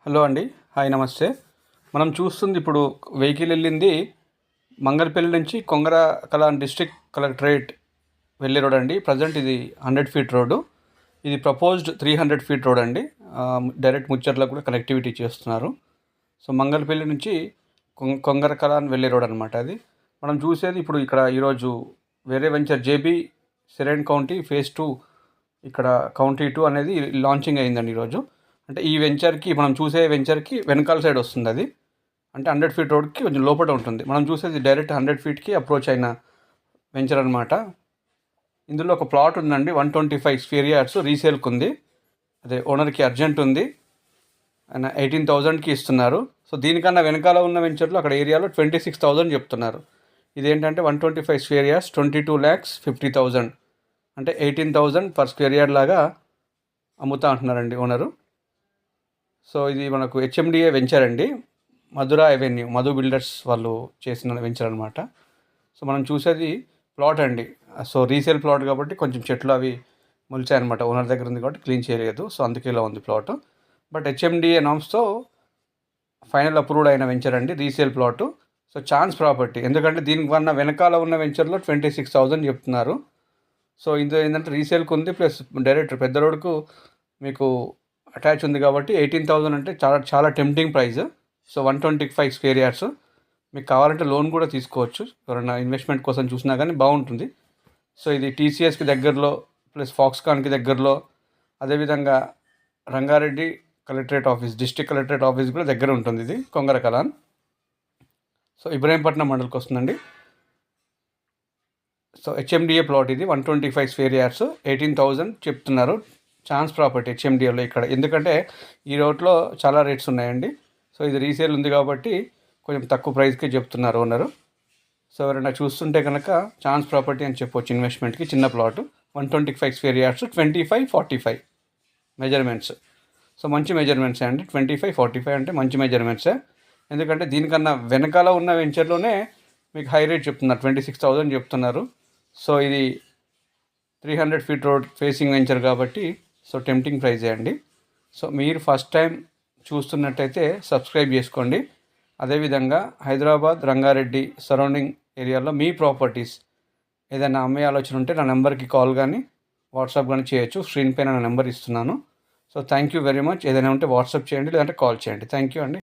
Hello అండి. Hi, నమస్తే. మనం చూస్తుంది ఇప్పుడు వెహికల్ వెళ్ళింది మంగళపల్లి నుంచి కొంగరకలాన్ డిస్ట్రిక్ట్ కలెక్టరేట్ వెళ్ళే రోడ్ అండి. ప్రజెంట్ ఇది 100 ఫీట్ రోడ్డు. ఇది ప్రపోజ్డ్ 300 ఫీట్ రోడ్ అండి. డైరెక్ట్ ముచ్చర్లకు కూడా కనెక్టివిటీ చేస్తున్నారు. సో మంగళపల్లి నుంచి కొంగరకలాన్ వెళ్ళే రోడ్ అనమాట అది. మనం చూసేది ఇప్పుడు ఇక్కడ ఈరోజు వేరే venture JB serene county phase 2 ఇక్కడ కౌంటీ 2 అనేది లాంచింగ్ అయిందండి ఈరోజు. అంటే ఈ వెంచర్కి మనం చూసే వెంచర్కి వెనకాల సైడ్ వస్తుంది అది. అంటే 100 ఫీట్ రోడ్కి కొంచెం లోపల ఉంటుంది. మనం చూసేది డైరెక్ట్ 100 ఫీట్కి అప్రోచ్ అయిన వెంచర్ అనమాట. ఇందులో ఒక ప్లాట్ ఉందండి, 125 స్క్వేర్ యార్డ్స్ రీసేల్కి ఉంది. అదే ఓనర్కి అర్జెంట్ ఉంది, ఆయన 18,000కి ఇస్తున్నారు. సో దీనికన్నా వెనకాల ఉన్న వెంచర్లో అక్కడ ఏరియాలో 26,000 చెప్తున్నారు. ఇదేంటంటే 125 స్క్వేర్ యార్డ్స్ 22,50,000 అంటే 18,000 పర్ స్క్వేర్ యార్డ్ లాగా అమ్ముతా అంటున్నారండి ఓనరు. సో ఇది మనకు హెచ్ఎండిఏ వెంచర్ అండి, మధురా అవెన్యూ, మధు బిల్డర్స్ వాళ్ళు చేసిన వెంచర్ అనమాట. సో మనం చూసేది ప్లాట్ అండి. సో రీసేల్ ప్లాట్ కాబట్టి కొంచెం చెట్లు అవి మొలిచాయన్నమాట. ఓనర్ దగ్గర ఉంది కాబట్టి క్లీన్ చేయలేదు, సో అందుకే ఇలా ఉంది ప్లాట్. బట్ హెచ్ఎండిఏ నామ్స్తో ఫైనల్ అప్రూవ్డ్ అయిన వెంచర్ అండి, resale plot. So chance property, ఎందుకంటే దీనికన్నా వెనకాల ఉన్న వెంచర్లో 26,000 చెప్తున్నారు. సో ఇందులో ఏంటంటే రీసేల్కి ఉంది, ప్లస్ డైరెక్ట్ పెద్ద రోడ్కు మీకు అటాచ్ ఉంది కాబట్టి 18,000 అంటే చాలా చాలా tempting price. So 125 square yards మీకు కావాలంటే లోన్ కూడా తీసుకోవచ్చు, ఎవరైనా ఇన్వెస్ట్మెంట్ కోసం చూసినా కానీ బాగుంటుంది. సో ఇది టీసీఎస్కి దగ్గరలో, ప్లస్ ఫాక్స్కాన్కి దగ్గరలో, అదేవిధంగా Rangareddy collectorate office, district collectorate office కూడా దగ్గర ఉంటుంది ఇది కొంగరకలాన్. సో ఇబ్రహీంపట్నం మండలికి వస్తుందండి. సో హెచ్ఎండిఏ ప్లాట్ ఇది 125 స్క్వేర్ యార్డ్స్ 18,000 చెప్తున్నారు. ఛాన్స్ ప్రాపర్టీ హెచ్ఎండిఏలో ఇక్కడ, ఎందుకంటే ఈ రోడ్లో చాలా రేట్స్ ఉన్నాయండి. సో ఇది రీసేల్ ఉంది కాబట్టి కొంచెం తక్కువ ప్రైస్కి చెప్తున్నారు ఓనరు. సో ఎవరైనా చూస్తుంటే కనుక ఛాన్స్ ప్రాపర్టీ అని చెప్పొచ్చు ఇన్వెస్ట్మెంట్కి. చిన్న plot 125 square yards 25-45 measurements. So మంచి మెజర్మెంట్సే అండి, 25-45 అంటే మంచి మెజర్మెంట్సే. ఎందుకంటే దీనికన్నా వెనకాల ఉన్న వెంచర్లోనే మీకు హై రేట్ చెప్తున్నారు, 26,000 చెప్తున్నారు. సో ఇది 300 ఫీట్ రోడ్ ఫేసింగ్ వెంచర్ కాబట్టి సో టెంప్టింగ్ ప్రైజే అండి. సో మీరు ఫస్ట్ టైం చూస్తున్నట్టయితే సబ్స్క్రైబ్ చేసుకోండి. అదేవిధంగా హైదరాబాద్, రంగారెడ్డి సరౌండింగ్ ఏరియాలో మీ ప్రాపర్టీస్ ఏదైనా అమ్మే ఆలోచన ఉంటే నా నెంబర్కి కాల్ కానీ వాట్సాప్ కానీ చేయొచ్చు. స్క్రీన్ పైన నా నెంబర్ ఇస్తున్నాను. So thank you very much. ఏదైనా ఉంటే వాట్సాప్ చేయండి, లేదంటే కాల్ చేయండి. థ్యాంక్ యూ అండి.